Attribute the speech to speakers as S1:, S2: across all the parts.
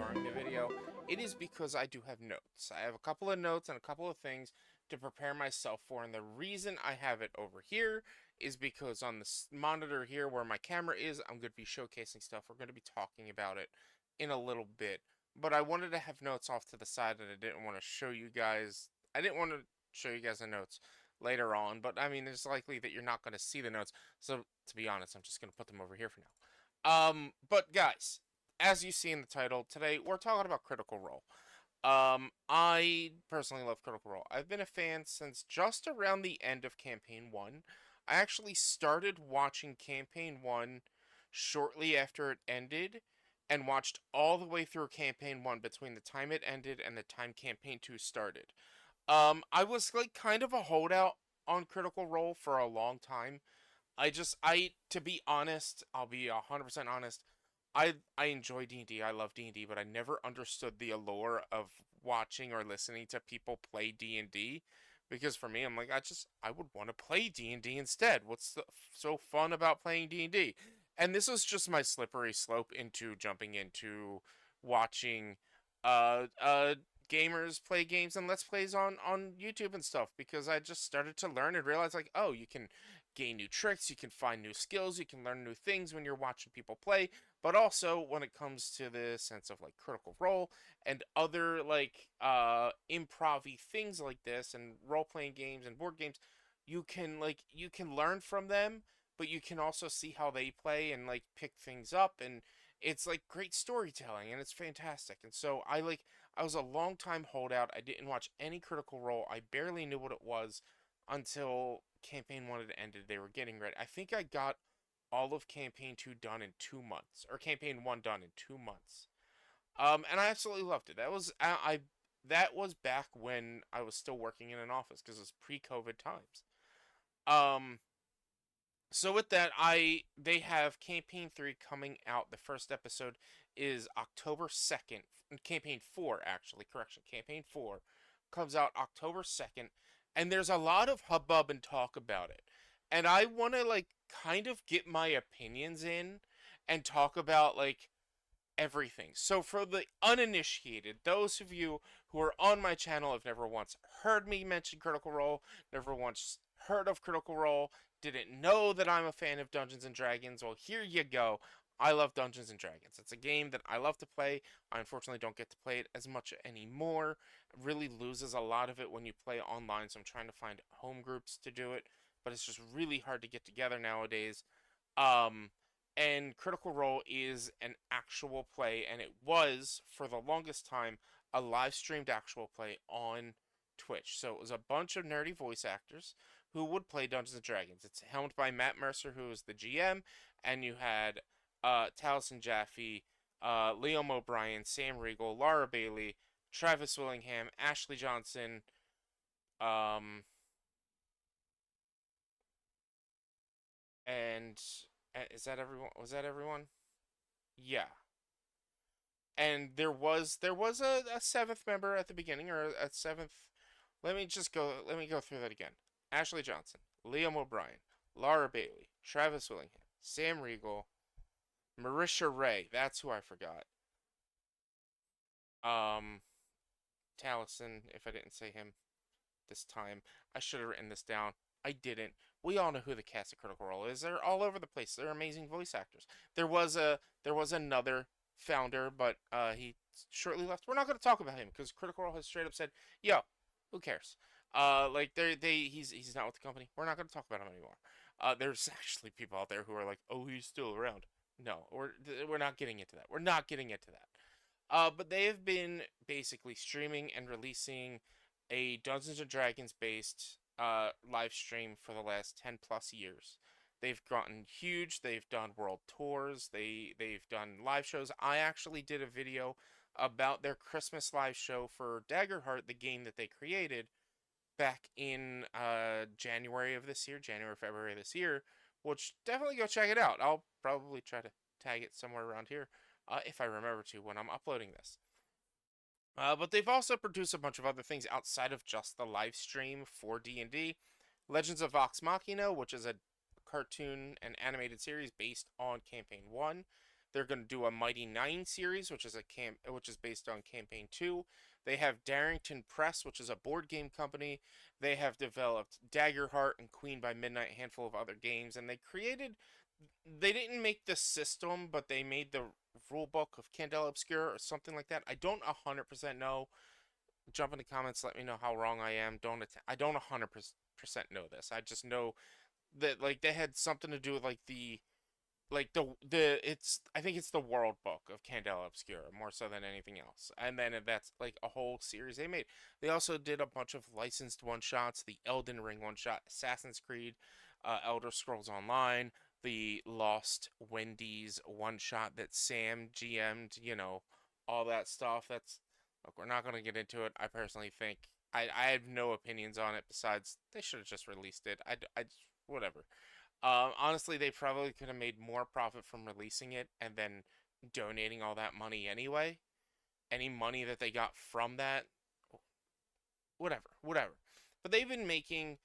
S1: starring the video, it is because I do have notes. I have a couple of notes and a couple of things to prepare myself for, and the reason I have it over here is because on the monitor here where my camera is, I'm going to be showcasing stuff. We're going to be talking about it in a little bit, but I wanted to have notes off to the side that I didn't want to show you guys. I didn't want to show you guys the notes later on, but I mean, it's likely that you're not going to see the notes, so to be honest, I'm just going to put them over here for now. But guys, as you see in the title, today we're talking about Critical Role. I personally love Critical Role. I've been a fan since just around the end of Campaign 1. I actually started watching Campaign 1 shortly after it ended and watched all the way through Campaign 1 between the time it ended and the time Campaign 2 started. I was like kind of a holdout on Critical Role for a long time. To be honest, I'll be 100% honest. I enjoy D&D. I love D&D, but I never understood the allure of watching or listening to people play D&D because for me, I'm like I would want to play D&D instead. So fun about playing D&D? And this was just my slippery slope into jumping into watching gamers play games and let's plays on YouTube and stuff because I just started to learn and realize like, oh, you can gain new tricks, you can find new skills, you can learn new things when you're watching people play, but also when it comes to the sense of like Critical Role and other like improv-y things like this and role-playing games and board games, you can learn from them, but you can also see how they play and like pick things up, and it's like great storytelling and it's fantastic. And so I was a long time holdout. I didn't watch any Critical Role. I barely knew what it was until Campaign 1 had ended. They were getting ready. I think I got all of Campaign 2 done in 2 months, or Campaign 1 done in 2 months. And I absolutely loved it. That was back when I was still working in an office because it was pre-COVID times. Um, so with that, they have Campaign 3 coming out. The first episode is October 2nd. Campaign 4 actually, correction. Campaign 4 comes out October 2nd, and there's a lot of hubbub and talk about it. And I want to like kind of get my opinions in and talk about like everything. So for the uninitiated, those of you who are on my channel have never once heard me mention Critical Role, never once heard of Critical Role, didn't know that I'm a fan of Dungeons and Dragons, well, here you go. I love Dungeons and Dragons. It's a game that I love to play. I unfortunately don't get to play it as much anymore. It really loses a lot of it when you play online, so I'm trying to find home groups to do it, but it's just really hard to get together nowadays. Um, and Critical Role is an actual play, and it was for the longest time a live streamed actual play on Twitch. So it was a bunch of nerdy voice actors who would play Dungeons and Dragons. It's helmed by Matt Mercer, who is the GM, and you had Taliesin Jaffe, Liam O'Brien, Sam Riegel, Laura Bailey, Travis Willingham, Ashley Johnson, um, and is that everyone? Was that everyone? Yeah. And there was a seventh member at the beginning, or a seventh. Let me go through that again. Ashley Johnson, Liam O'Brien, Laura Bailey, Travis Willingham, Sam Riegel, Marisha Ray. That's who I forgot. Um, Taliesin. If I didn't say him this time, I should have written this down. I didn't. We all know who the cast of Critical Role is. They're all over the place. They're amazing voice actors. There was another founder, but he shortly left. We're not going to talk about him because Critical Role has straight up said, "Yo, who cares?" Like he's not with the company. We're not going to talk about him anymore. There's actually people out there who are like, "Oh, he's still around." No, we're not getting into that. We're not getting into that. But they have been basically streaming and releasing a Dungeons and Dragons based live stream for the last 10 plus years. They've gotten huge. They've done world tours. They've done live shows. I actually did a video about their Christmas live show for Daggerheart, the game that they created back in January of this year, January February of this year. Which definitely go check it out. I'll probably try to tag it somewhere around here if I remember to when I'm uploading this. But they've also produced a bunch of other things outside of just the live stream for D&D. Legends of Vox Machina, which is a cartoon and animated series based on Campaign 1. They're going to do a Mighty Nine series, which is based on Campaign 2. They have Darrington Press, which is a board game company. They have developed Daggerheart and Queen by Midnight, a handful of other games, and they didn't make the system, but they made the rule book of Candela Obscura or something like that. I don't 100% know. Jump in the comments, let me know how wrong I am. I don't 100% know this. I just know that like they had something to do with like the it's I think it's the World Book of Candela Obscura more so than anything else. And then that's like a whole series they made. They also did a bunch of licensed one shots, the Elden Ring one shot, Assassin's Creed, Elder Scrolls Online, the Lost Wendy's one shot that Sam GM'd, all that stuff. That's Look, we're not gonna get into it. I personally think I have no opinions on it besides they should have just released it. Whatever. Honestly, they probably could have made more profit from releasing it and then donating all that money anyway. Any money that they got from that, whatever. But they've been making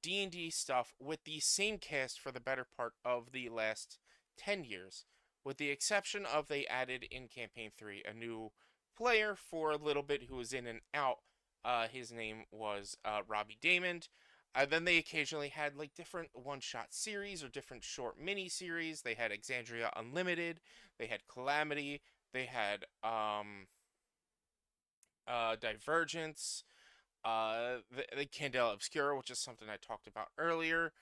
S1: D&D stuff with the same cast for the better part of the last 10 years, with the exception of they added in Campaign 3 a new player for a little bit who was in and out. His name was Robbie Damon. Then they occasionally had like different one-shot series or different short mini-series. They had Exandria Unlimited. They had Calamity. They had Divergence. The Candela Obscura, which is something I talked about earlier.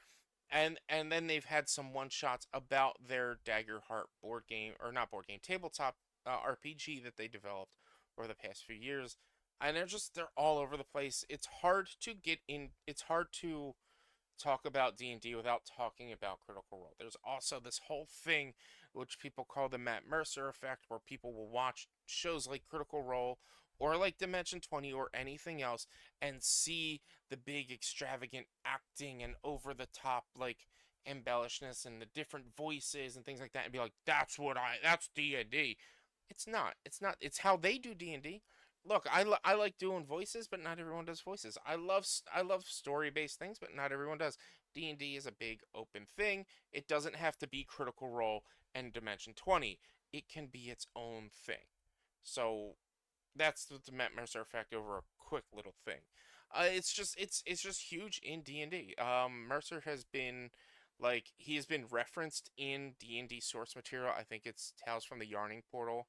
S1: And then they've had some one-shots about their Daggerheart board game, or not board game, tabletop RPG that they developed over the past few years. And they're all over the place. It's hard to get in. It's hard to talk about D&D without talking about Critical Role. There's also this whole thing which people call the Matt Mercer effect, where people will watch shows like Critical Role or like Dimension 20 or anything else and see the big extravagant acting and over the top like embellishedness and the different voices and things like that and be like, that's D&D. It's not. It's not. It's how they do D&D. Look, I like doing voices, but not everyone does voices. I love story-based things, but not everyone does. D&D is a big open thing. It doesn't have to be Critical Role and Dimension 20. It can be its own thing. So that's the Matt Mercer effect over a quick little thing. It's just huge in D&D. Mercer has been he has been referenced in D&D source material. I think it's Tales from the Yarning Portal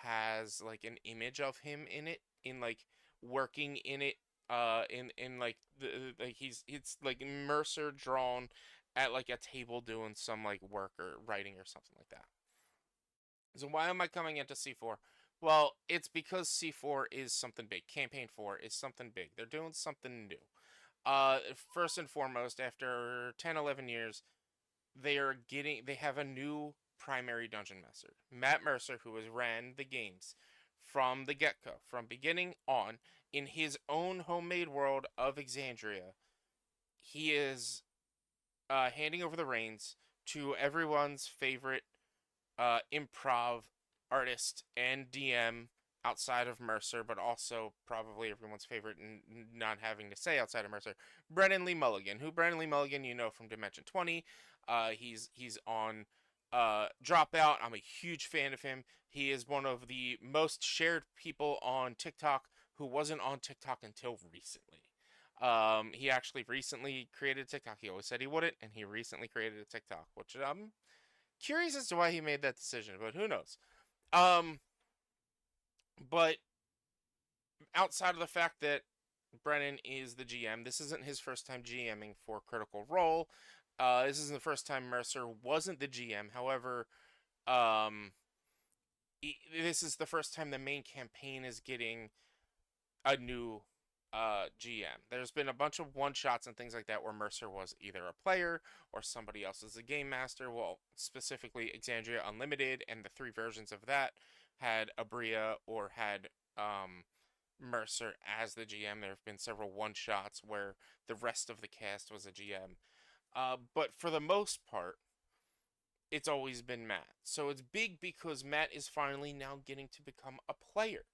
S1: has like an image of him in it, in like working in it, in like the like it's like Mercer drawn at like a table doing some like work or writing or something like that. So why am I coming into C4? Well, it's because C4 is something big. Campaign 4 is something big. They're doing something new. First and foremost, after 10, 11 years, they have a new primary dungeon master. Matt Mercer, who has ran the games from the get-go, from beginning on, in his own homemade world of Exandria. He is handing over the reins to everyone's favorite improv artist and DM outside of Mercer, but also probably everyone's favorite and not having to say outside of Mercer, Brennan Lee Mulligan. Who Brennan Lee Mulligan you know from Dimension 20. He's on Dropout. I'm a huge fan of him. He is one of the most shared people on TikTok who wasn't on TikTok until recently. He actually recently created a TikTok. He always said he wouldn't, and he recently created a TikTok, which I'm curious as to why he made that decision, but who knows? Um, but outside of the fact that Brennan is the GM, this isn't his first time GMing for Critical Role. This isn't the first time Mercer wasn't the GM. However, um, this is the first time the main campaign is getting a new GM. There's been a bunch of one shots and things like that where Mercer was either a player or somebody else is a game master. Well, specifically Exandria Unlimited and the three versions of that had Abria or had Mercer as the GM. There have been several one shots where the rest of the cast was a GM. But for the most part, it's always been Matt. So it's big because Matt is finally now getting to become a player.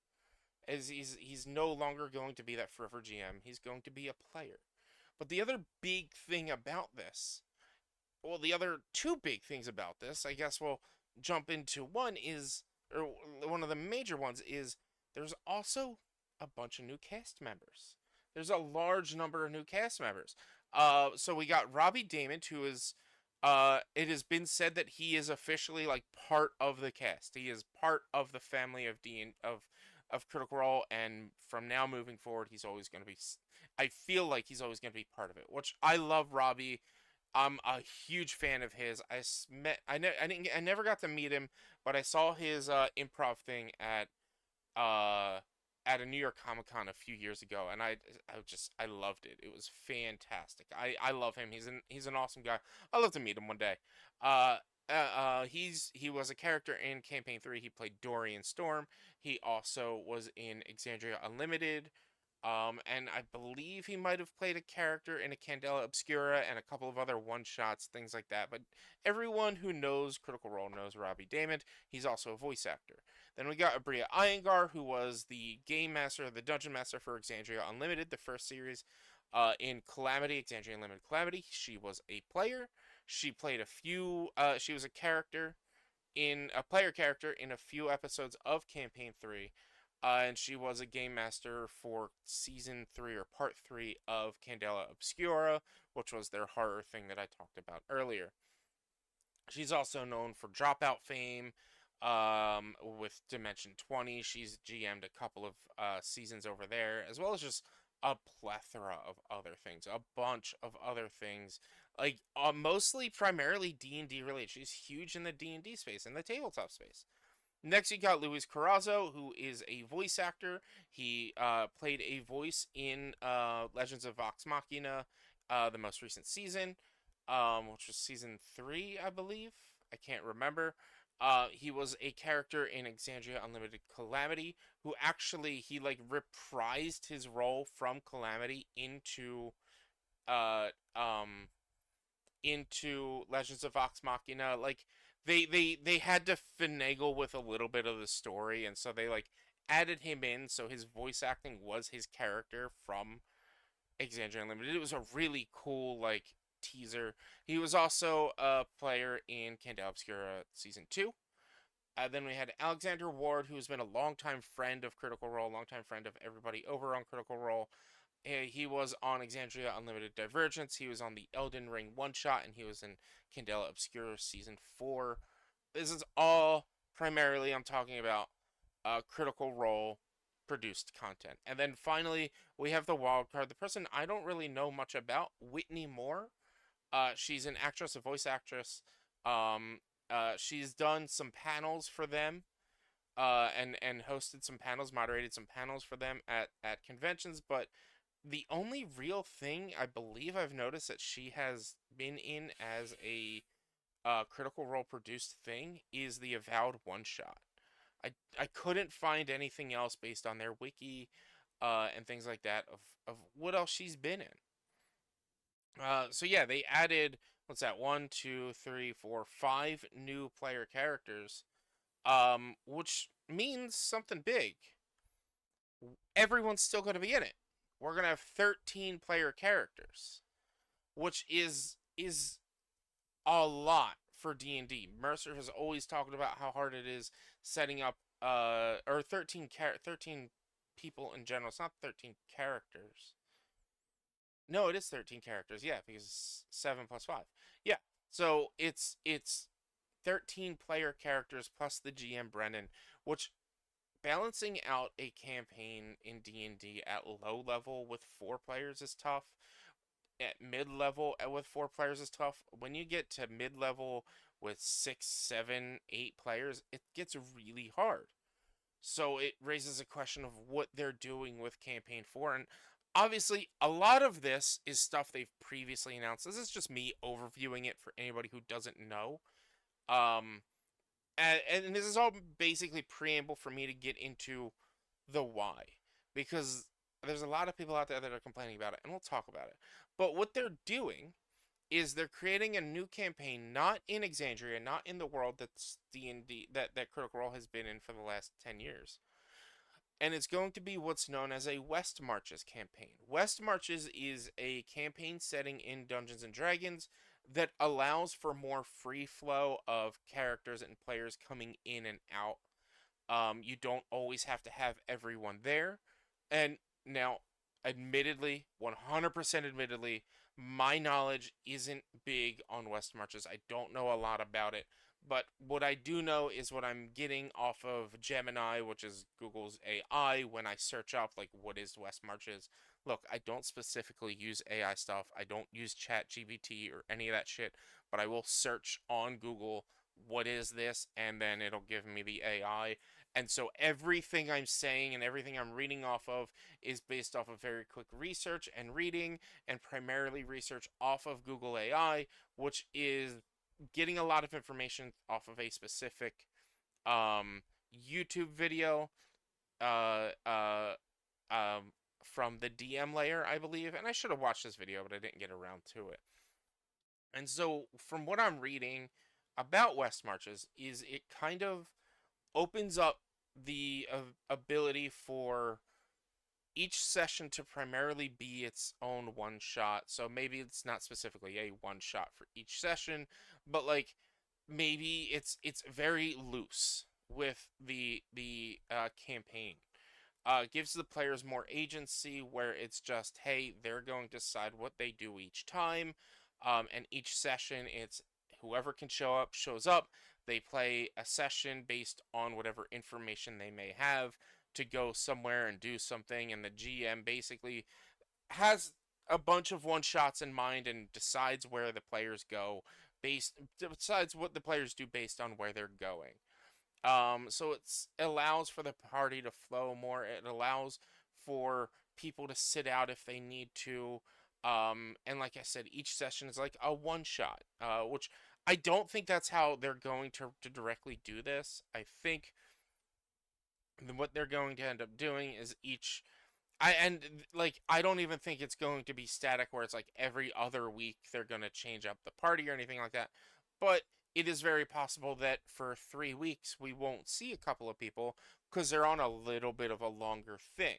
S1: As he's no longer going to be that forever GM. He's going to be a player. But the other big thing about this, well, the other two big things about this, I guess, well, jump into one is, or one of the major ones is, there's also a bunch of new cast members. There's a large number of new cast members. So we got Robbie Damon, who is, it has been said that he is officially like part of the cast. He is part of the family of of Critical Role, and from now moving forward, he's always going to be. I feel like he's always going to be part of it, which I love Robbie. I'm a huge fan of his. Met I never got to meet him, but I saw his improv thing uh at a New York Comic Con a few years ago, and I loved it. It was fantastic. I love him. He's an awesome guy. I'd love to meet him one day. Uh he was a character in Campaign 3. He played Dorian Storm. He also was in Exandria Unlimited. And I believe he might have played a character in a Candela Obscura and a couple of other one shots, things like that. But everyone who knows Critical Role knows Robbie Damon. He's also a voice actor. Then we got Abria Iyengar, who was the game master, the dungeon master for Exandria Unlimited, the first series. In Calamity, Exandria Unlimited Calamity, she was a player. She played a few. She was a character in a player character in a few episodes of Campaign 3, and she was a game master for season 3 or part 3 of Candela Obscura, which was their horror thing that I talked about earlier. She's also known for Dropout fame with Dimension 20. She's GM'd a couple of seasons over there, as well as just a plethora of other things, a bunch of other things, like mostly primarily D&D related. She's huge in the D&D space, in the tabletop space. Next, you got Luis Carrazzo, who is a voice actor. He played a voice in Legends of Vox Machina, the most recent season, which was season 3, I believe. I can't remember. He was a character in Exandria Unlimited Calamity, who actually he like reprised his role from Calamity uh um into Legends of Vox Machina. Like they had to finagle with a little bit of the story, and so they like added him in, so his voice acting was his character from Exandria Unlimited. It was a really cool like teaser. He was also a player in Candela Obscura season 2. Then we had Alexander Ward, who's been a longtime friend of Critical Role, longtime friend of everybody over on Critical Role. He was on Exandria Unlimited Divergence. He was on the Elden Ring one shot, and he was in Candela Obscura season 4. This is all primarily I'm talking about Critical Role produced content. And then finally, we have the wild card, the person I don't really know much about, Whitney Moore. She's an actress, a voice actress. Um, she's done some panels for them, and hosted some panels, moderated some panels for them at conventions. But the only real thing I believe I've noticed that she has been in as a Critical Role produced thing is the Avowed one shot. I couldn't find anything else based on their wiki, and things like that of what else she's been in. So yeah, they added, what's that, one, two, three, four, five new player characters, which means something big. Everyone's still going to be in it. We're going to have 13 player characters, which is a lot for D&D. Mercer has always talked about how hard it is setting up or 13 people in general. It's not 13 characters. No, it is 13 characters. Yeah, because 7 plus 5. Yeah. So it's 13 player characters plus the GM Brennan, which balancing out a campaign in D&D at low level with 4 players is tough. At mid level with 4 players is tough. When you get to mid level with 6, 7, 8 players, it gets really hard. So it raises a question of what they're doing with campaign 4, and obviously a lot of this is stuff they've previously announced. This is just me overviewing it for anybody who doesn't know. Um and this is all basically preamble for me to get into the why, because there's a lot of people out there that are complaining about it, and we'll talk about it. But what they're doing is they're creating a new campaign, not in Exandria, not in the world that's D&D that Critical Role has been in for the last 10 years. And it's going to be what's known as a West Marches campaign. West Marches is a campaign setting in Dungeons and Dragons that allows for more free flow of characters and players coming in and out. You don't always have to have everyone there. And now, admittedly, 100% admittedly, my knowledge isn't big on West Marches. I don't know a lot about it. But what I do know is what I'm getting off of Gemini, which is Google's AI, when I search up, like, what is West Marches. Look, I don't specifically use AI stuff. I don't use Chat GPT or any of that shit, but I will search on Google, what is this? And then it'll give me the AI, and so everything I'm saying and everything I'm reading off of is based off of very quick research and reading, and primarily research off of Google AI, which is getting a lot of information off of a specific um, YouTube video uh, uh, um, from the DM layer, I believe. And I should have watched this video, but I didn't get around to it. And so, from what I'm reading about West Marches, is it kind of opens up the ability for each session to primarily be its own one shot. So maybe it's not specifically a one shot for each session, but like maybe it's very loose with the campaign. Gives the players more agency where it's just, hey, they're going to decide what they do each time, and each session it's whoever can show up shows up. They play a session based on whatever information they may have to go somewhere and do something, and the GM basically has a bunch of one shots in mind and decides where the players go based decides what the players do based on where they're going. So it allows for the party to flow more. It allows for people to sit out if they need to. And like I said, each session is like a one shot, which I don't think that's how they're going to directly do this. I think what they're going to end up doing is each like I don't even think it's going to be static where it's like every other week they're going to change up the party or anything like that. But it is very possible that for 3 weeks we won't see a couple of people because they're on a little bit of a longer thing.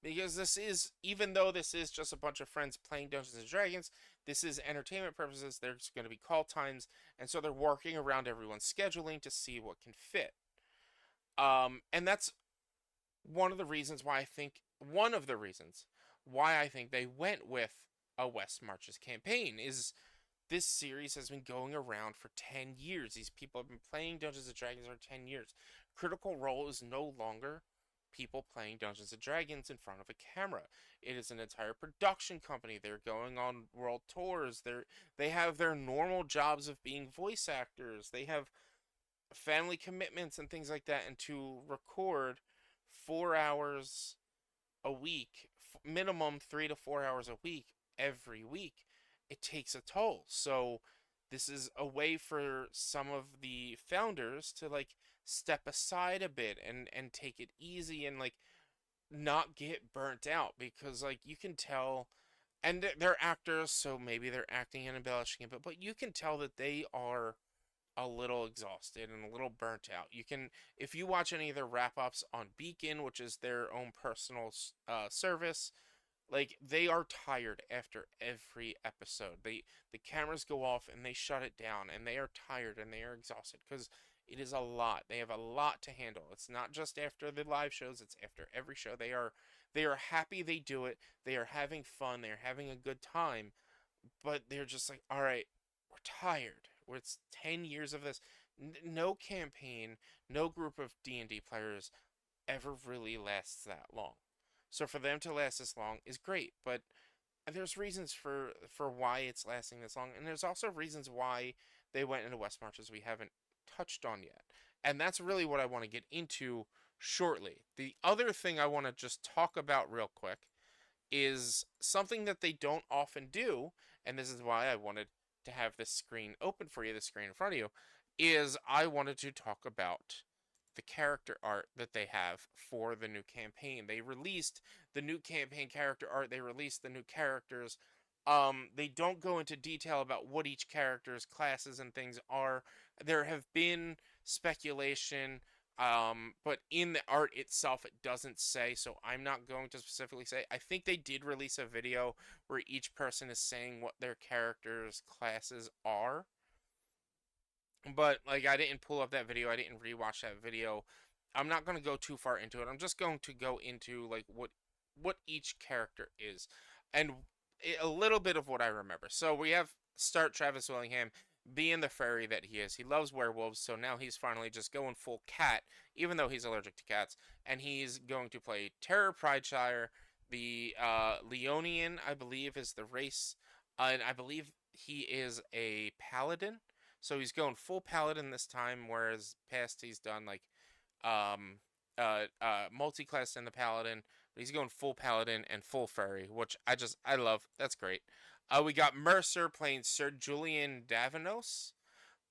S1: Because this is, even though this is just a bunch of friends playing Dungeons and Dragons, this is entertainment purposes. There's going to be call times, and so they're working around everyone's scheduling to see what can fit. And that's one of the reasons why I think one of the reasons why I think they went with a West Marches campaign is this series has been going around for 10 years. These people have been playing Dungeons and Dragons for 10 years. Critical Role is no longer people playing Dungeons and Dragons in front of a camera. It is an entire production company. They're going on world tours. They have their normal jobs of being voice actors. They have family commitments and things like that, and to record 4 hours a week, minimum 3 to 4 hours a week, every week, it takes a toll. So this is a way for some of the founders to like step aside a bit and take it easy and like not get burnt out, because like you can tell, and they're actors, so maybe they're acting and embellishing it, but you can tell that they are a little exhausted and a little burnt out. You can, if you watch any of their wrap ups on Beacon, which is their own personal service, like they are tired after every episode. The cameras go off and they shut it down, and they are tired and they are exhausted because it is a lot. They have a lot to handle. It's not just after the live shows; it's after every show. They are happy they do it. They are having fun. They are having a good time, but they're just like, all right, we're tired. It's 10 years of this. No campaign, no group of D&D players ever really lasts that long. So for them to last this long is great, but there's reasons for why it's lasting this long, and there's also reasons why they went into West Marches we haven't touched on yet. And that's really what I want to get into shortly. The other thing I want to just talk about real quick is something that they don't often do, and this is why I wanted to have this screen open for you, the screen in front of you, is I wanted to talk about the character art that they have for the new campaign. They released the new campaign character art, they released the new characters. They don't go into detail about what each character's classes and things are. There have been speculation But in the art itself, it doesn't say, so I'm not going to specifically say. I think they did release a video where each person is saying what their character's classes are, but like I didn't pull up that video, I didn't rewatch that video. I'm not going to go too far into it. I'm just going to go into like what each character is and a little bit of what I remember. So we have start Travis Willingham being the fairy that he is. He loves werewolves, so now he's finally just going full cat, even though he's allergic to cats. And he's going to play Terror Prideshire, the Leonian, I believe, is the race, and I believe he is a paladin. So he's going full paladin this time, whereas past he's done like um multi-class in the paladin, but he's going full paladin and full fairy, which I love. That's great. We got Mercer playing Sir Julian Davinos,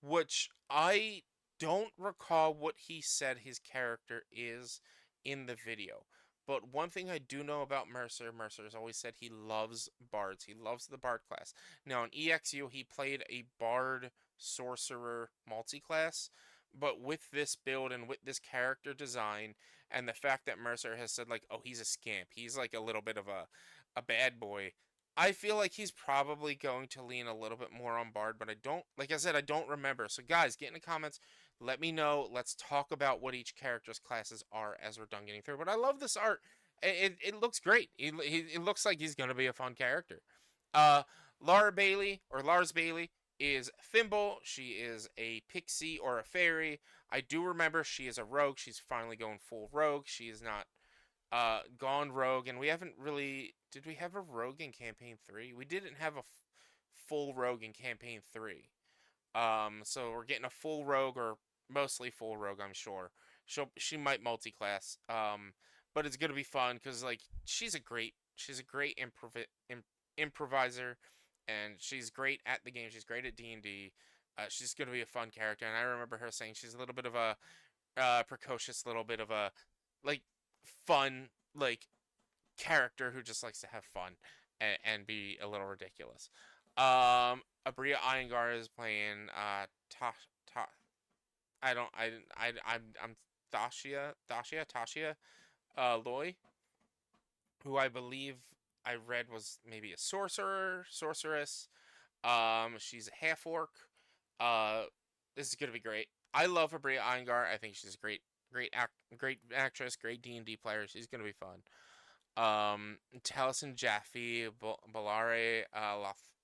S1: which I don't recall what he said his character is in the video. But one thing I do know about Mercer has always said he loves bards. He loves the bard class. Now in EXU, he played a bard sorcerer multi-class, but with this build and with this character design and the fact that Mercer has said like, oh, he's a scamp, he's like a little bit of a bad boy. I feel like he's probably going to lean a little bit more on Bard, but I don't, like I said, I don't remember. So, guys, get in the comments. Let me know. Let's talk about what each character's classes are as we're done getting through. But I love this art. It looks great. It looks like he's going to be a fun character. Uh, Laura Bailey, or Lars Bailey, is Thimble. She is a pixie or a fairy. I do remember she is a rogue. She's finally going full rogue. She is not gone rogue, and we haven't really. Did we have a rogue in campaign 3? We didn't have a full rogue in campaign 3. So we're getting a full rogue, or mostly full rogue, I'm sure. She might multi-class. But it's gonna be fun because like she's a great improviser, and she's great at the game. She's great at D&D. She's gonna be a fun character, and I remember her saying she's a little bit of a precocious, little bit of a like fun like character who just likes to have fun and be a little ridiculous. Abria Iyengar is playing Ta Ta. I don't I'm Tasha Loy, who I believe I read was maybe a sorceress. She's a half orc. Uh, this is gonna be great. I love Abria Iyengar. I think she's a great actress, great D&D player. She's gonna be fun. Taliesin Jaffe, Balare,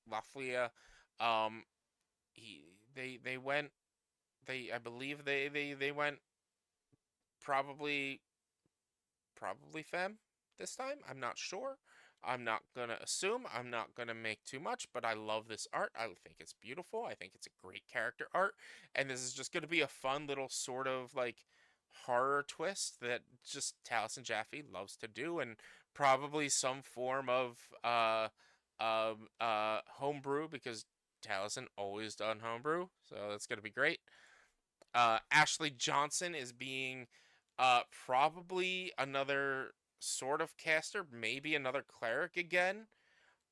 S1: Laflia. Um, he they went I believe they went probably femme this time. I'm not sure. I'm not gonna assume. I'm not gonna make too much, but I love this art. I think it's beautiful. I think it's a great character art, and this is just gonna be a fun little sort of like horror twist that just Taliesin Jaffe loves to do, and probably some form of homebrew because Taliesin always done homebrew, so that's gonna be great. Ashley Johnson is being probably another sort of caster, maybe another cleric again.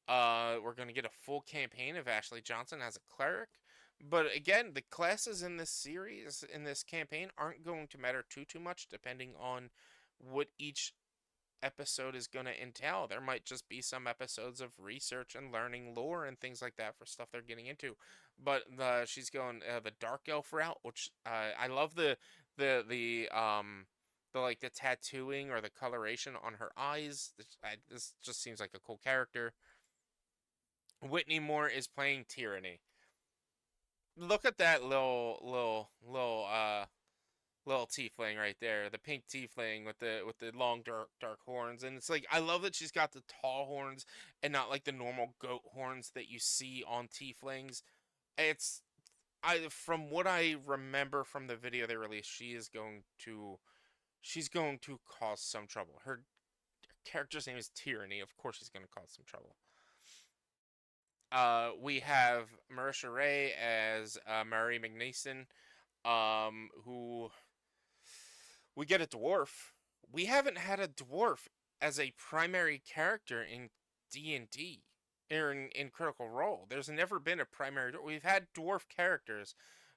S1: We're gonna get a full campaign of Ashley Johnson as a cleric. But again, the classes in this series, in this campaign, aren't going to matter too much depending on what each episode is going to entail. There might just be some episodes of research and learning lore and things like that for stuff they're getting into. But she's going the dark elf route, which I love the like the tattooing or the coloration on her eyes. This just seems like a cool character. Whitney Moore is playing Tyranny. Look at that little tiefling right there, the pink tiefling with the long dark horns, and it's like I love that she's got the tall horns and not like the normal goat horns that you see on tieflings. It's from what I remember from the video they released, she's going to cause some trouble. Her character's name is Tyranny. Of course, she's going to cause some trouble. We have Marisha Ray as Mary McNeeson, who we get a dwarf. We haven't had a dwarf as a primary character in D&D or in Critical Role. There's never been a primary. We've had dwarf characters,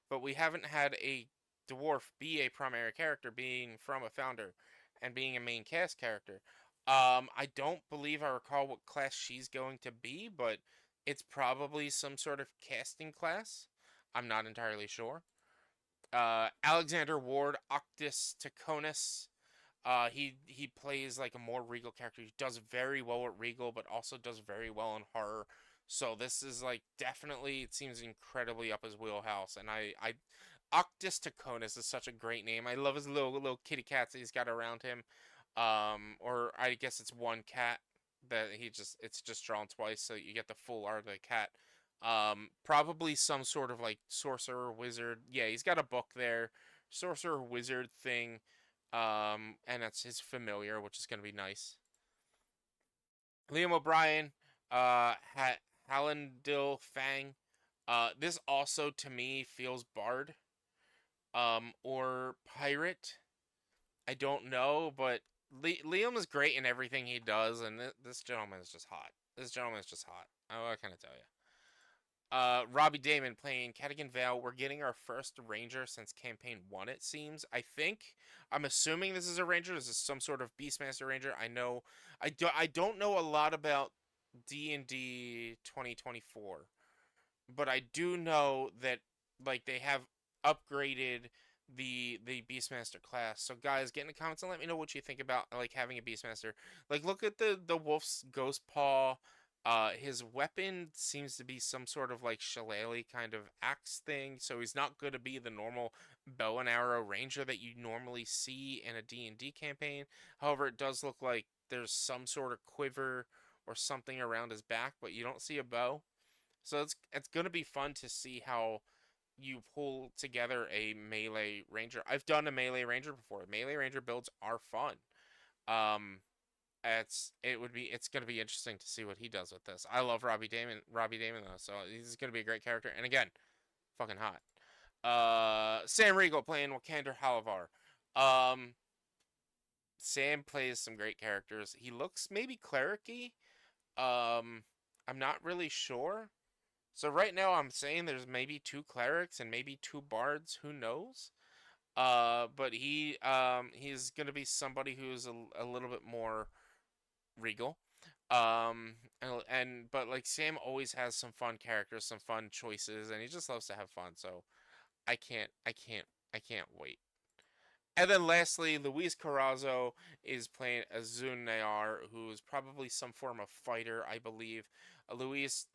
S1: but we haven't had a dwarf be a primary character, being from a founder and being a main cast character. I don't believe I recall what class she's going to be, but it's probably some sort of casting class. I'm not entirely sure. Alexander Ward, Octus Taconis. He plays like a more regal character. He does very well at regal, but also does very well in horror. So this is like definitely, it seems incredibly up his wheelhouse. And I Octus Taconis is such a great name. I love his little kitty cats that he's got around him. Or I guess it's one cat that it's just drawn twice, so you get the full art of the cat. Probably some sort of like sorcerer wizard. Yeah, he's got a book there, sorcerer wizard thing. And that's his familiar, which is gonna be nice. Liam O'Brien, Hallandil Fang. This also to me feels bard, or pirate. I don't know, but Liam is great in everything he does, and this gentleman is just hot. This gentleman is just hot. Oh, what can I tell you? Robbie Damon playing Cadigan Vale. We're getting our first Ranger since campaign 1, it seems. I think. I'm assuming this is a Ranger. This is some sort of Beastmaster Ranger. I don't know a lot about D&D 2024, but I do know that like they have upgraded the Beastmaster class. So guys, get in the comments and let me know what you think about like having a Beastmaster. Like look at the wolf's ghost paw. His weapon seems to be some sort of like shillelagh kind of axe thing, so he's not going to be the normal bow and arrow ranger that you normally see in a D&D campaign. However, it does look like there's some sort of quiver or something around his back, but you don't see a bow. So it's going to be fun to see how you pull together a melee ranger. I've done a melee ranger before. Melee ranger builds are fun. Um, it's gonna be interesting to see what he does with this. I love Robbie Damon. Robbie Damon though, so he's gonna be a great character. And again, fucking hot. Sam Riegel playing Wakander Halavar. Um, Sam plays some great characters. He looks maybe clericy. Um, I'm not really sure. So right now I'm saying there's maybe two clerics and maybe two bards. Who knows? But he's gonna be somebody who's a little bit more regal. But like Sam always has some fun characters, some fun choices, and he just loves to have fun. So I can't, I can't, I can't wait. And then lastly, Luis Carrazzo is playing Azun Nayar, who's probably some form of fighter, I believe. Luis,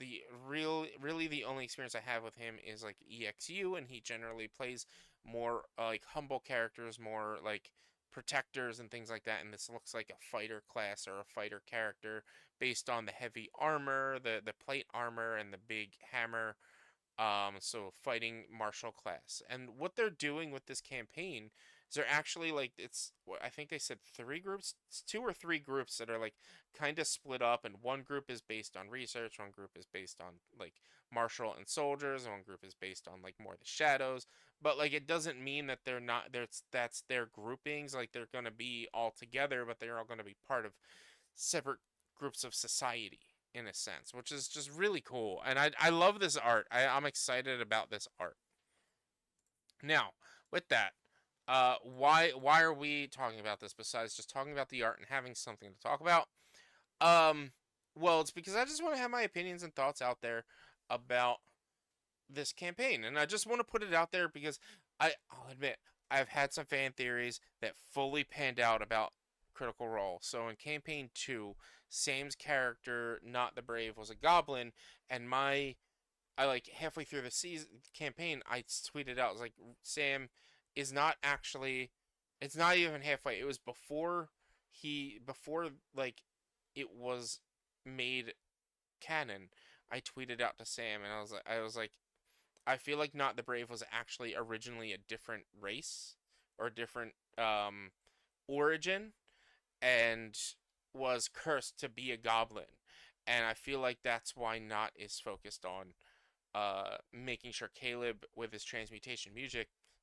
S1: really the only experience I have with him is like EXU, and he generally plays more like humble characters, more like protectors and things like that. And this looks like a fighter class or a fighter character based on the heavy armor, the plate armor, and the big hammer. So fighting martial class. And what they're doing with this campaign is they're actually like I think they said three groups, it's two or three groups that are like kind of split up, and one group is based on research, one group is based on like martial and soldiers, and one group is based on like more the shadows. But like it doesn't mean that they're not that's their groupings, like they're gonna be all together, but they're all gonna be part of separate groups of society in a sense, which is just really cool. And I love this art. I'm excited about this art. Now, with that, why are we talking about this besides just talking about the art and having something to talk about? Um, well, it's because I just want to have my opinions and thoughts out there about this campaign, and I just want to put it out there because I'll admit I've had some fan theories that fully panned out about Critical Role. So in campaign 2, Sam's character, not the Brave, was a goblin, and I like halfway through the season campaign, I tweeted out, I was like, Sam is not actually, it's not even halfway. It was before like it was made canon. I tweeted out to Sam, and I was like, I feel like Not the Brave was actually originally a different race or a different origin, and was cursed to be a goblin. And I feel like that's why Not is focused on making sure Caleb, with his transmutation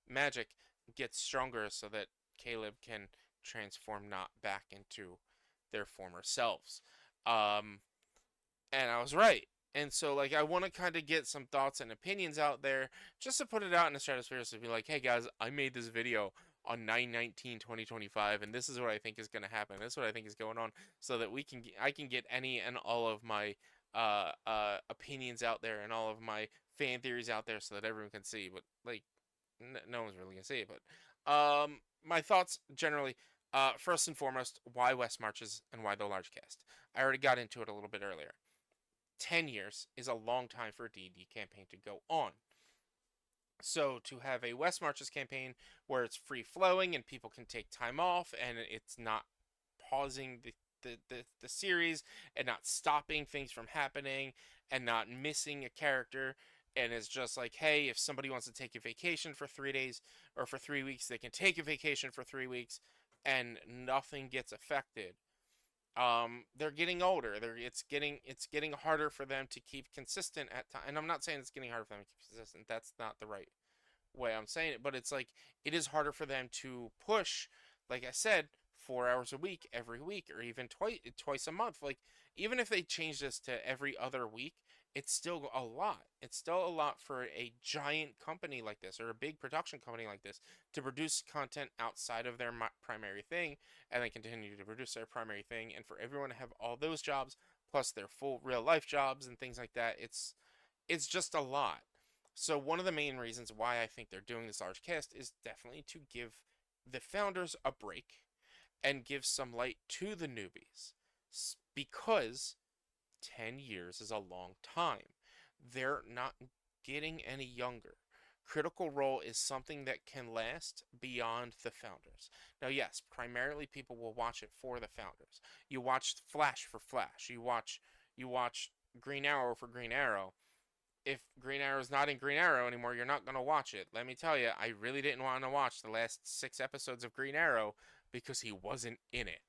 S1: magic, gets stronger so that Caleb can transform Not back into their former selves. Um, and I was right. And so, like, I want to kind of get some thoughts and opinions out there just to put it out in the stratosphere to be like, hey guys, I made this video on 9/19/2025, and this is what I think is going to happen. This is what I think is going on, so that I can get any and all of my opinions out there and all of my fan theories out there so that everyone can see. But, like, no one's really going to see it. But my thoughts generally, first and foremost, why West Marches and why the large cast. I already got into it a little bit earlier. 10 years is a long time for a D&D campaign to go on. So to have a West Marches campaign where it's free flowing and people can take time off and it's not pausing the series and not stopping things from happening and not missing a character, and it's just like, hey, if somebody wants to take a vacation for 3 days or for 3 weeks, they can take a vacation for 3 weeks and nothing gets affected. They're getting older. It's getting harder for them to keep consistent at time. And I'm not saying it's getting harder for them to keep consistent. That's not the right way I'm saying it. But it's like it is harder for them to push, like I said, 4 hours a week, every week, or even twice a month. Like, even if they change this to every other week, it's still a lot. It's still a lot for a giant company like this, or a big production company like this, to produce content outside of their primary thing, and then continue to produce their primary thing, and for everyone to have all those jobs plus their full real life jobs and things like that. It's just a lot. So one of the main reasons why I think they're doing this large cast is definitely to give the founders a break and give some light to the newbies, because 10 years is a long time. They're not getting any younger. Critical Role is something that can last beyond the founders. Now, yes, primarily people will watch it for the founders. You watch Flash for Flash. You watch Green Arrow for Green Arrow. If Green Arrow's not in Green Arrow anymore, you're not going to watch it. Let me tell you, I really didn't want to watch the last 6 episodes of Green Arrow because he wasn't in it.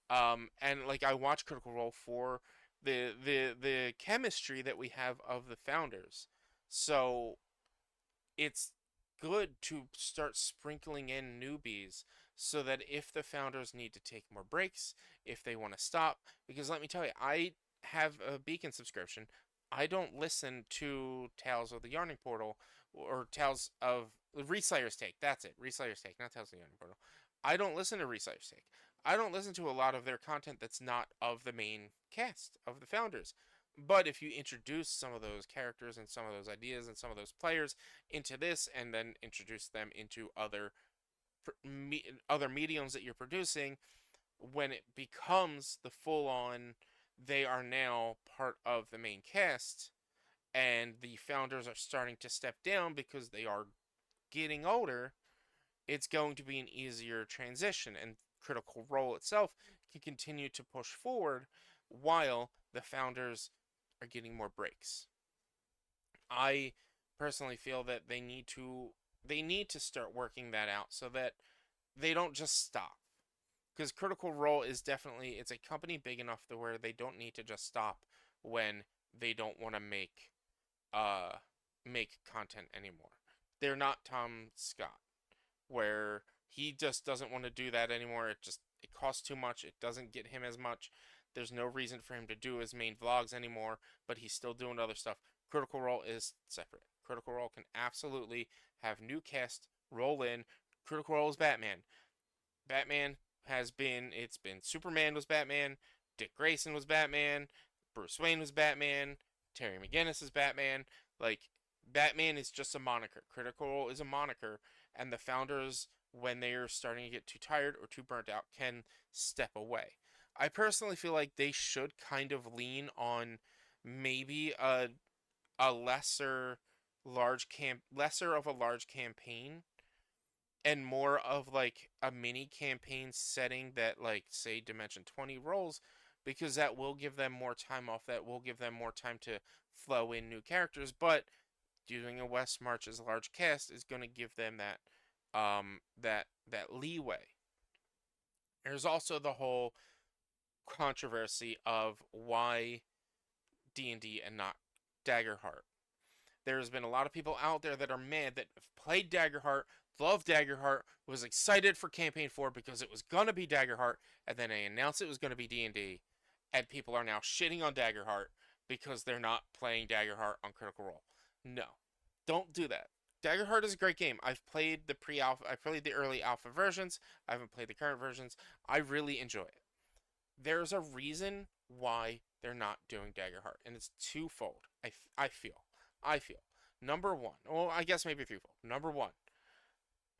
S1: And like, I watch Critical Role for the chemistry that we have of the founders. So it's good to start sprinkling in newbies so that if the founders need to take more breaks, if they want to stop, because let me tell you, I have a Beacon subscription. I don't listen to Tales of the Yarning Portal or Tales of Reslayer's Take. That's it, Reslayer's Take, not Tales of the Yarning Portal. I don't listen to Reslayer's Take. I don't listen to a lot of their content that's not of the main cast of the founders. But if you introduce some of those characters and some of those ideas and some of those players into this, and then introduce them into other mediums that you're producing, when it becomes the full on, they are now part of the main cast, and the founders are starting to step down because they are getting older, it's going to be an easier transition, and Critical Role itself can continue to push forward while the founders are getting more breaks. I personally feel that they need to start working that out so that they don't just stop. Because Critical Role is definitely, it's a company big enough to where they don't need to just stop when they don't want to uh make content anymore. They're not Tom Scott, where he just doesn't want to do that anymore. It costs too much. It doesn't get him as much. There's no reason for him to do his main vlogs anymore, but he's still doing other stuff. Critical Role is separate. Critical Role can absolutely have new cast roll in. Critical Role is Batman. Batman it's been Superman was Batman, Dick Grayson was Batman, Bruce Wayne was Batman, Terry McGinnis is Batman. Like, Batman is just a moniker. Critical Role is a moniker, and the founders, when they are starting to get too tired or too burnt out, can step away. I personally feel like they should kind of lean on maybe a lesser of a large campaign, and more of like a mini campaign setting that, like, say Dimension 20 rolls, because that will give them more time off, that will give them more time to flow in new characters. But doing a West Marches large cast is going to give them that leeway. There's also the whole controversy of why D&D and not Daggerheart. There's been a lot of people out there that are mad that have played Daggerheart, loved Daggerheart, was excited for Campaign 4 because it was going to be Daggerheart, and then they announced it was going to be D&D, and people are now shitting on Daggerheart because they're not playing Daggerheart on Critical Role. No, don't do that. Daggerheart is a great game. I've played the pre-alpha, I played the early alpha versions. I haven't played the current versions. I really enjoy it. There's a reason why they're not doing Daggerheart, and it's twofold. I feel, I feel. Number one, well, I guess maybe threefold. Number one,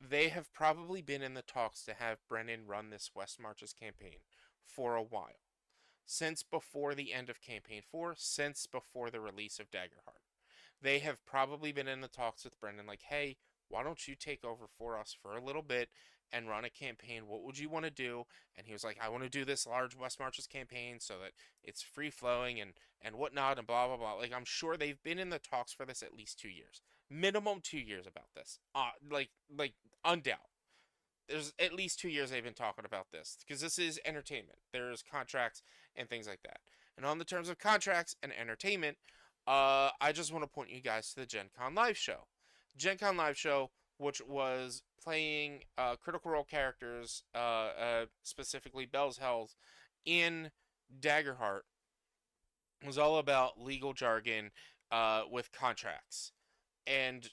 S1: they have probably been in the talks to have Brennan run this West Marches campaign for a while, since before the end of campaign 4, since before the release of Daggerheart. They have probably been in the talks with Brendan, like, hey, why don't you take over for us for a little bit and run a campaign? What would you want to do? And he was like, I want to do this large West Marches campaign so that it's free flowing and whatnot and blah blah blah. Like, I'm sure they've been in the talks for this at least 2 years, minimum 2 years about this. Like undoubt. There's at least 2 years they've been talking about this because this is entertainment. There's contracts and things like that. And on the terms of contracts and entertainment, I just want to point you guys to the Gen Con live show. Gen Con live show, which was playing Critical Role characters, specifically Bell's Hells, in Daggerheart, was all about legal jargon with contracts. And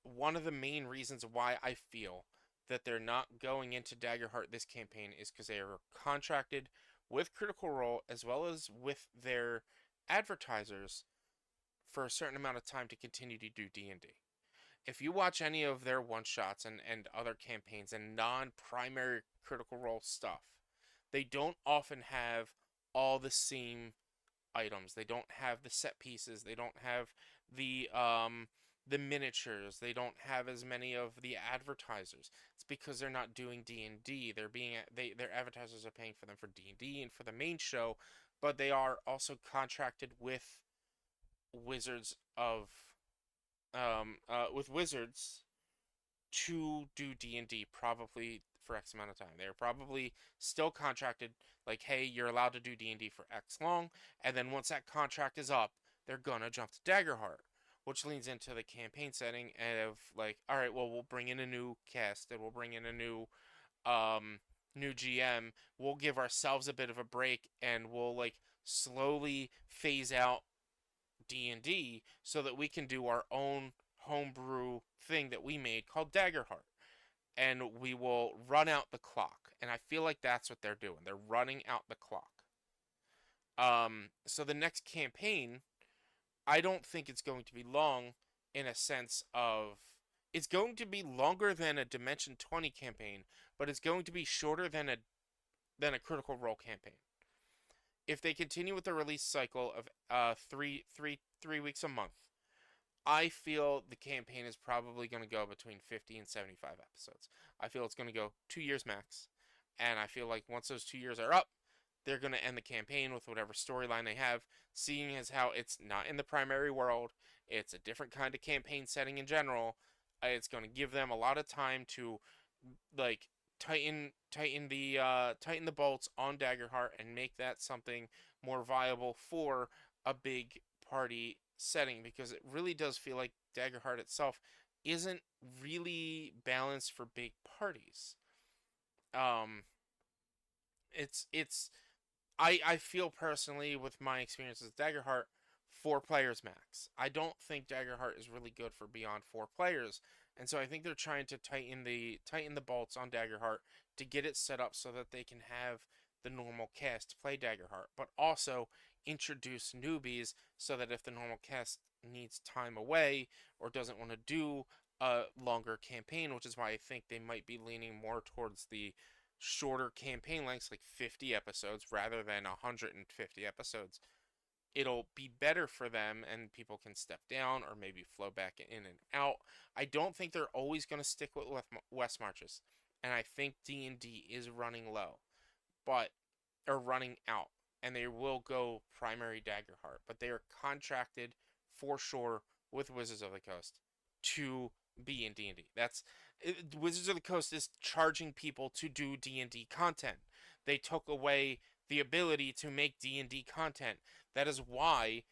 S1: one of the main reasons why I feel that they're not going into Daggerheart this campaign is because they are contracted with Critical Role as well as with their advertisers for a certain amount of time to continue to do D&D. If you watch any of their one-shots and other campaigns and non-primary Critical Role stuff, they don't often have all the same items. They don't have the set pieces. They don't have the miniatures. They don't have as many of the advertisers. It's because they're not doing D&D. Their advertisers are paying for them for D&D and for the main show, but they are also contracted Wizards of with Wizards to do D&D probably for X amount of time. They're probably still contracted, like, hey, you're allowed to do D&D for X long, and then once that contract is up, they're gonna jump to Daggerheart, which leads into the campaign setting of like, all right, well, we'll bring in a new cast and we'll bring in a new GM. We'll give ourselves a bit of a break and we'll like slowly phase out D&D so that we can do our own homebrew thing that we made called Daggerheart. And we will run out the clock. And I feel like that's what they're doing. They're running out the clock. So the next campaign, I don't think it's going to be long in a sense of it's going to be longer than a Dimension 20 campaign, but it's going to be shorter than a Critical Role campaign. If they continue with the release cycle of three weeks a month, I feel the campaign is probably going to go between 50 and 75 episodes. I feel it's going to go 2 years max. And I feel like once those 2 years are up, they're going to end the campaign with whatever storyline they have, seeing as how it's not in the primary world, it's a different kind of campaign setting in general. It's going to give them a lot of time to like tighten the bolts on Daggerheart and make that something more viable for a big party setting because it really does feel like Daggerheart itself isn't really balanced for big parties. Um, it's I feel personally with my experiences with Daggerheart, 4 players max. I don't think Daggerheart is really good for beyond 4 players, and so I think they're trying to tighten the bolts on Daggerheart to get it set up so that they can have the normal cast play Daggerheart, but also introduce newbies so that if the normal cast needs time away or doesn't want to do a longer campaign, which is why I think they might be leaning more towards the shorter campaign lengths, like 50 episodes rather than 150 episodes, it'll be better for them and people can step down or maybe flow back in and out. I don't think they're always going to stick with West Marches. And I think D&D is running low, but or running out, and they will go primary Daggerheart, but they are contracted for sure with Wizards of the Coast to be in D&D. Wizards of the Coast is charging people to do D&D content. They took away the ability to make D&D content. That is why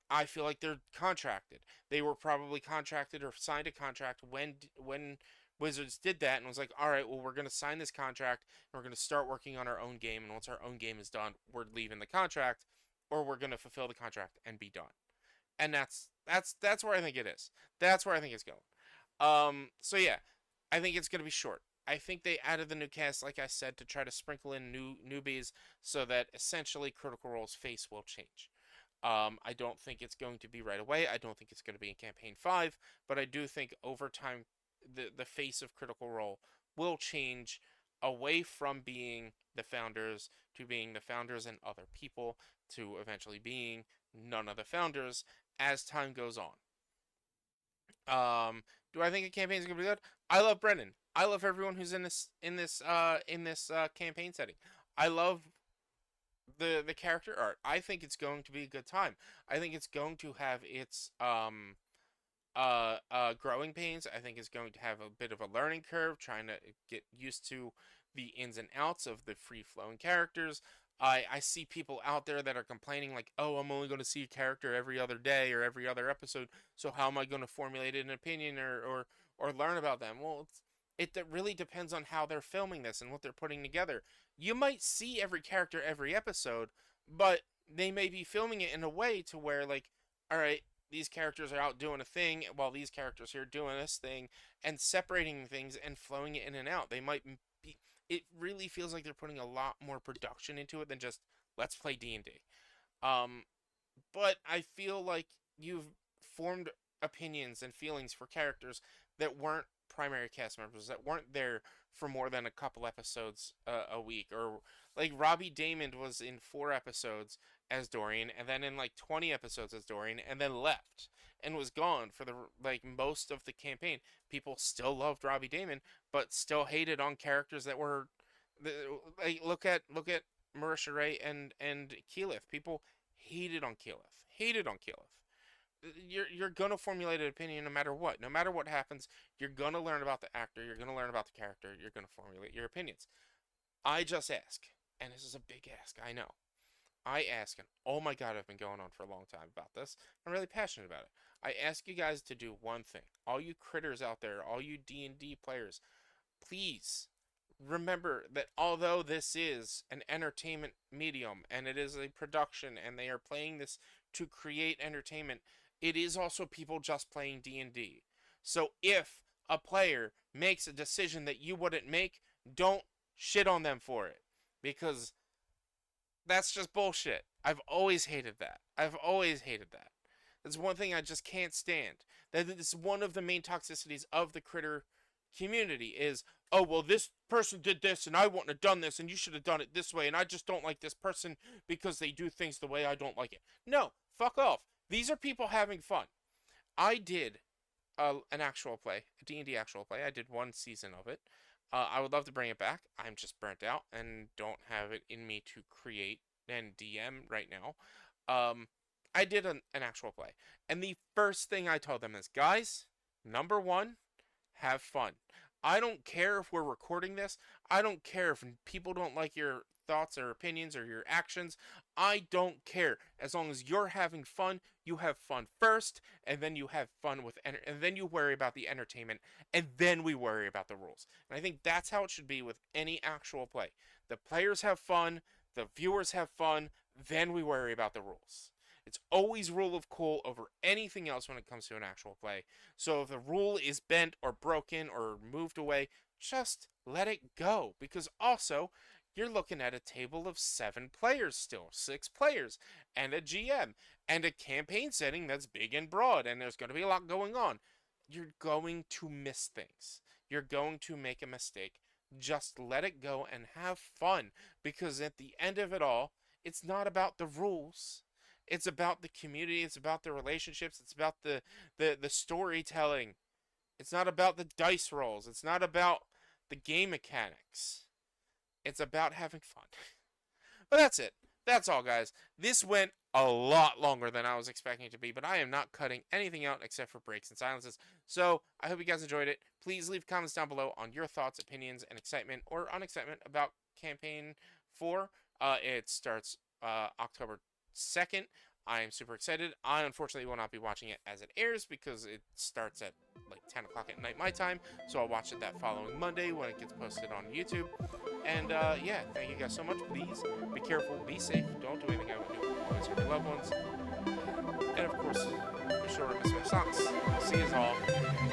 S1: I feel like they're contracted. They were probably contracted or signed a contract when Wizards did that and was like, all right, well, we're going to sign this contract and we're going to start working on our own game. And once our own game is done, we're leaving the contract. or we're going to fulfill the contract and be done. And that's where I think it is. That's where I think it's going. So yeah, I think it's gonna be short. I think they added the new cast, like I said, to try to sprinkle in newbies, so that essentially Critical Role's face will change. I don't think it's going to be right away. I don't think it's going to be in campaign 5, but I do think over time the face of Critical Role will change away from being the founders to being the founders and other people to eventually being none of the founders as time goes on. Do I think the campaign is gonna be good? I love Brennan. I love everyone who's in this campaign setting. I love the character art. I think it's going to be a good time. I think it's going to have its growing pains. I think it's going to have a bit of a learning curve, trying to get used to the ins and outs of the free flowing characters. I see people out there that are complaining like, oh, I'm only going to see a character every other day or every other episode, so how am I going to formulate an opinion or learn about them? Well, it really depends on how they're filming this and what they're putting together. You might see every character every episode, but they may be filming it in a way to where, like, all right, these characters are out doing a thing while these characters here doing this thing, and separating things and flowing it in and out. They might be. It really feels like they're putting a lot more production into it than just let's play D&D. Um, but I feel like you've formed opinions and feelings for characters that weren't primary cast members, that weren't there for more than a couple episodes a week, or like Robbie Damon was in 4 episodes as Dorian, and then in like 20 episodes as Dorian, and then left and was gone for the like most of the campaign. People still loved Robbie Damon, but still hated on characters that were like look at Marisha Ray and Keyleth. People hated on Keyleth. Hated on Keyleth. You're gonna formulate an opinion no matter what. No matter what happens, you're gonna learn about the actor. You're gonna learn about the character. You're gonna formulate your opinions. I just ask, and this is a big ask. I know. I ask, and oh my god, I've been going on for a long time about this. I'm really passionate about it. I ask you guys to do one thing. All you critters out there, all you D&D players, please remember that although this is an entertainment medium and it is a production and they are playing this to create entertainment, it is also people just playing D&D. So if a player makes a decision that you wouldn't make, don't shit on them for it, because that's just bullshit. I've always hated that. I've always hated that. That's one thing I just can't stand. That is one of the main toxicities of the critter community is, oh, well, this person did this and I wouldn't have done this and you should have done it this way and I just don't like this person because they do things the way I don't like it. No, fuck off. These are people having fun. I did an actual play, a D&D actual play. I did 1 season of it. I would love to bring it back. I'm just burnt out and don't have it in me to create and DM right now. I did an actual play. And the first thing I told them is, guys, number one, have fun. I don't care if we're recording this. I don't care if people don't like your thoughts or opinions or your actions. I don't care. As long as you're having fun, you have fun first, and then you have fun with, and then you worry about the entertainment, and then we worry about the rules. And I think that's how it should be with any actual play. The players have fun, the viewers have fun, then we worry about the rules. It's always rule of cool over anything else when it comes to an actual play. So if the rule is bent or broken or moved away, just let it go. Because also, you're looking at a table of 7 players still, 6 players, and a GM, and a campaign setting that's big and broad, and there's going to be a lot going on. You're going to miss things. You're going to make a mistake. Just let it go and have fun. Because at the end of it all, it's not about the rules. It's about the community. It's about the relationships. It's about the storytelling. It's not about the dice rolls. It's not about the game mechanics. It's about having fun. But that's it. That's all, guys. This went a lot longer than I was expecting it to be, but I am not cutting anything out except for breaks and silences. So I hope you guys enjoyed it. Please leave comments down below on your thoughts, opinions, and excitement or unexcitement about Campaign 4. It starts October 2nd. I am super excited. I unfortunately will not be watching it as it airs because it starts at like 10 o'clock at night my time. So I'll watch it that following Monday when it gets posted on YouTube. And yeah, thank you guys so much. Please be careful, be safe, don't do anything I would do. families, or your loved ones. And of course, be sure to miss my socks. See you all.